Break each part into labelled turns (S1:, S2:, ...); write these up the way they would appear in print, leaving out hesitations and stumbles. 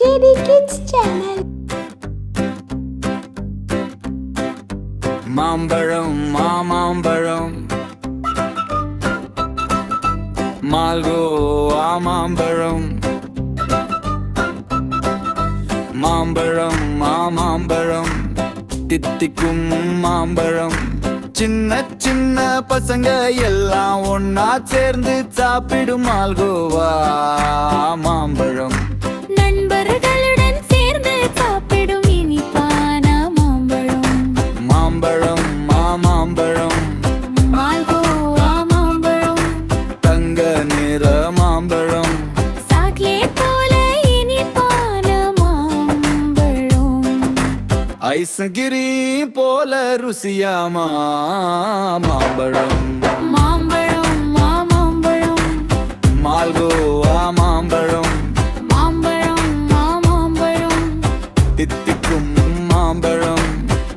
S1: JD Kids Channel.
S2: மாம்பழம் மாம்பழம் மால்கோவா மாம்பழம் மாம்பழம் மாம்பழம் தித்திக்கும் மாம்பழம் சின்ன சின்ன பசங்க எல்லாம் ஒன்னா சேர்ந்து சாப்பிடும் மால்கோவா மாம்பழம்
S1: நண்பர்களுடன் சேர்ந்து சாப்பிடும் இனிப்பான மாம்பழம்
S2: மாம்பழம் மாம்பழம்
S1: மால்கோவா மாம்பழம்
S2: தங்க நிற மாம்பழம்
S1: சாக்லேட் போல இனிப்பான மாம்பழம்
S2: ஐஸ்கிரி போல ருசியா மாம்பழம்
S1: மாம்பழம் மாம்பழம்
S2: மால்கோவா மாம்பழம்
S1: மாம்பழம் மாம்பழம்
S2: தித்திக்கும் மாம்பழம்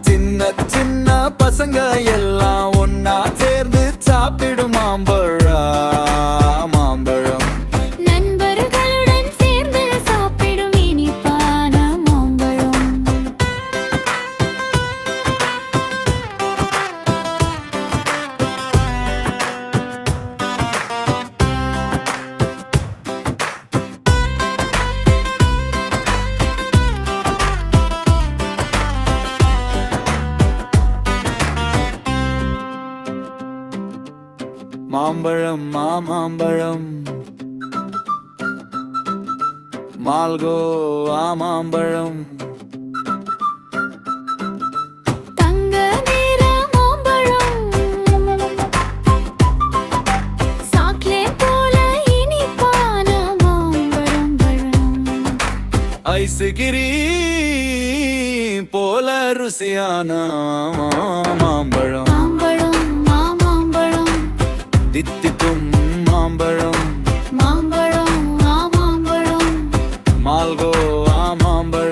S2: சின்ன சின்ன பசங்க எல்லாம் ஒன்னா சேர்ந்து சாப்பிடும் மாம்பழம்
S1: நண்பர்களுடன் சேர்ந்து சாப்பிடும் இனிப்பான மாம்பழம்
S2: மாம்பழம் மாம்பழம் மால்கோவா மாம்பழம்
S1: தங்க நிற மாம்பழம் சாக்லேட் போல இனிப்பான மாம்பழம்
S2: ஐஸ்கிரி போல ருசியான மாம்பழம்
S1: மாம்பழம் மாம்பழம்
S2: தித்திக்கும் மாம்பழம்
S1: மாம்பழம் மாம்பழம்
S2: மால்கோவா மாம்பழம்